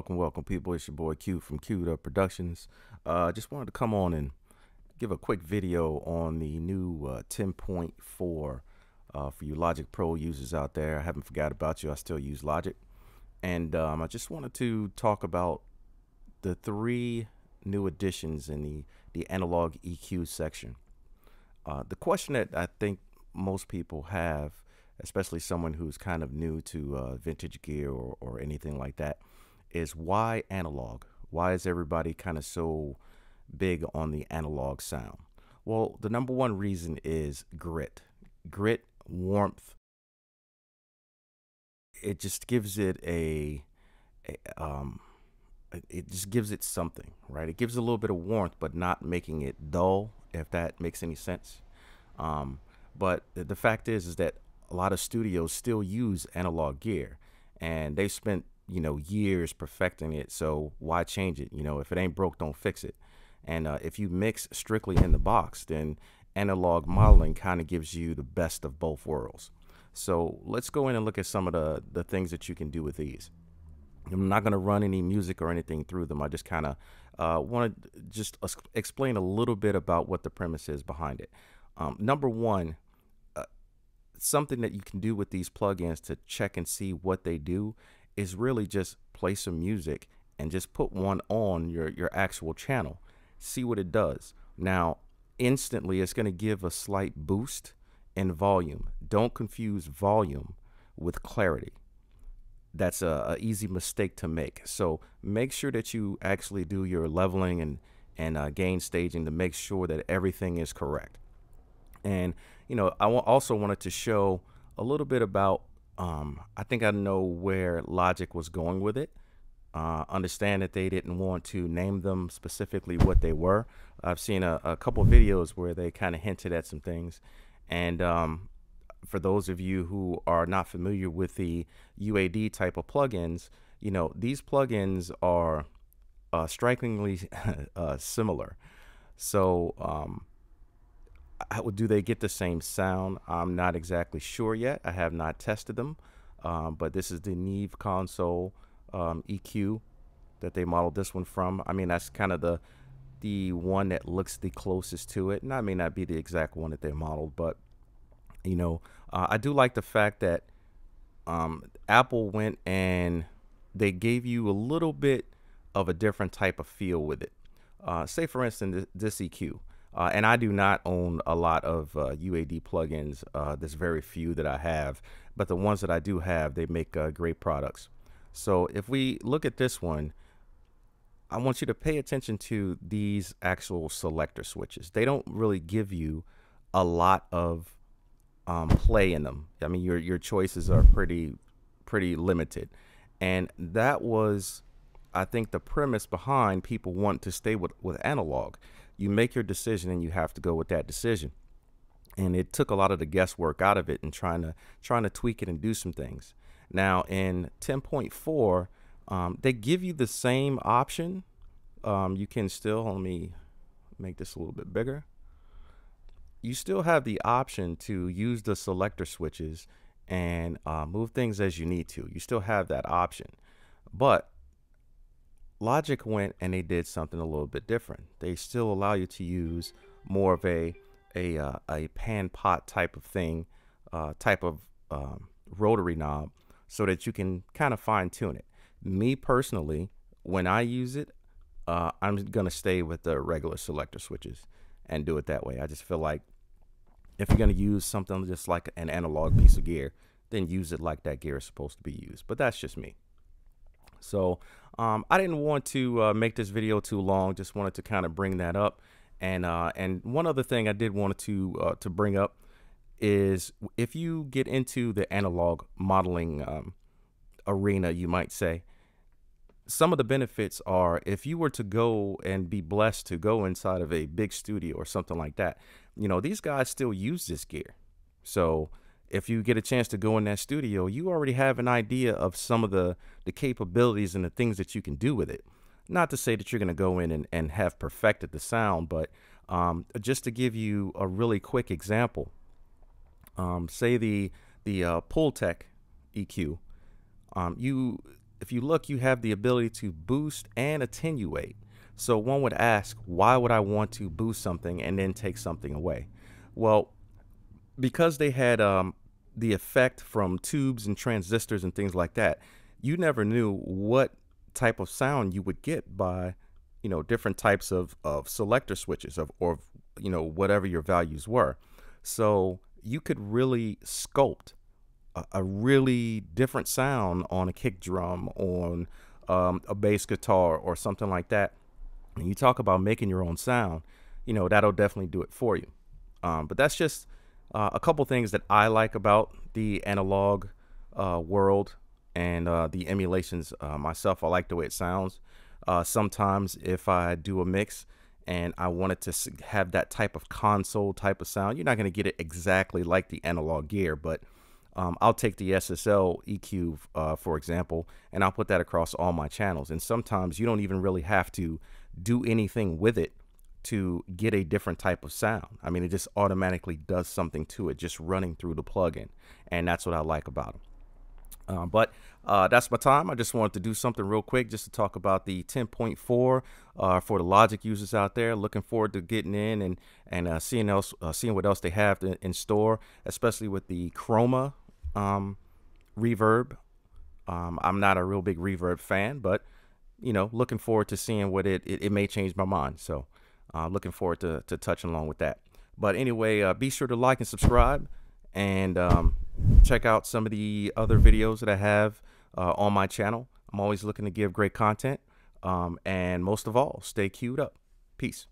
Welcome, people. It's your boy Q from Q'd Up Productions. Just wanted to come on and give a quick video on the new 10.4 for you Logic Pro users out there. I haven't forgot about you. I still use Logic. And I just wanted to talk about the three new additions in the analog EQ section. The question that I think most people have, especially someone who's kind of new to vintage gear or anything like that, is why analog? Why is everybody kind of so big on the analog sound? Well, the number one reason is grit, warmth. It just gives it it just gives it something, right? It gives a little bit of warmth, but not making it dull, if that makes any sense. But the fact is that a lot of studios still use analog gear, and they've spent years perfecting it. So why change it? If it ain't broke, don't fix it. And if you mix strictly in the box, then analog modeling kind of gives you the best of both worlds. So let's go in and look at some of the things that you can do with these. I'm not going to run any music or anything through them. I just kind of want to just explain a little bit about what the premise is behind it. Number one, something that you can do with these plugins to check and see what they do is really just play some music and just put one on your actual channel. See what it does. Now, instantly, it's going to give a slight boost in volume. Don't confuse volume with clarity. That's a easy mistake to make. So make sure that you actually do your leveling and gain staging to make sure that everything is correct. And I also wanted to show a little bit about I think I know where Logic was going with it. Understand that they didn't want to name them specifically what they were. I've seen a couple videos where they kind of hinted at some things. And for those of you who are not familiar with the UAD type of plugins, these plugins are strikingly similar. So do they get the same sound? I'm not exactly sure yet. I have not tested them, but this is the Neve Console EQ that they modeled this one from. I mean, that's kind of the one that looks the closest to it, and that may not be the exact one that they modeled, but I do like the fact that Apple went and they gave you a little bit of a different type of feel with it. Say for instance this EQ. And I do not own a lot of UAD plugins. There's very few that I have, but the ones that I do have, they make great products. So if we look at this one, I want you to pay attention to these actual selector switches. They don't really give you a lot of play in them. I mean, your choices are pretty limited. And that was, I think, the premise behind people want to stay with analog. You make your decision and you have to go with that decision. And it took a lot of the guesswork out of it and trying to tweak it and do some things. Now in 10.4, they give you the same option. You can still, let me make this a little bit bigger. You still have the option to use the selector switches and move things as you need to. You still have that option, but Logic went and they did something a little bit different. They still allow you to use more of a pan pot type of thing, rotary knob, so that you can kind of fine tune it. Me personally, when I use it, I'm gonna stay with the regular selector switches and do it that way. I just feel like if you're gonna use something just like an analog piece of gear, then use it like that gear is supposed to be used. But that's just me. So I didn't want to make this video too long. Just wanted to kind of bring that up. And one other thing I did want to bring up is if you get into the analog modeling arena, you might say, some of the benefits are if you were to go and be blessed to go inside of a big studio or something like that, these guys still use this gear. So if you get a chance to go in that studio, you already have an idea of some of the capabilities and the things that you can do with it. Not to say that you're going to go in and have perfected the sound, but just to give you a really quick example, say the Pultec EQ, if you look, you have the ability to boost and attenuate. So one would ask, why would I want to boost something and then take something away? Well, because they had the effect from tubes and transistors and things like that, you never knew what type of sound you would get by, different types of selector switches or whatever your values were. So you could really sculpt a really different sound on a kick drum, on a bass guitar or something like that. And you talk about making your own sound, that'll definitely do it for you. But that's just a couple things that I like about the analog world and the emulations myself. I like the way it sounds. Sometimes if I do a mix and I wanted to have that type of console type of sound, you're not going to get it exactly like the analog gear, but I'll take the SSL EQ, for example, and I'll put that across all my channels. And sometimes you don't even really have to do anything with it to get a different type of sound. I mean, it just automatically does something to it just running through the plugin. And that's what I like about them. But that's my time. I just wanted to do something real quick just to talk about the 10.4 for the Logic users out there. Looking forward to getting in and seeing what else they have in store, especially with the Chroma reverb. I'm not a real big reverb fan, but looking forward to seeing what it may change my mind. So looking forward to touching along with that. But anyway, be sure to like and subscribe, and check out some of the other videos that I have on my channel. I'm always looking to give great content, and most of all, stay queued up. Peace.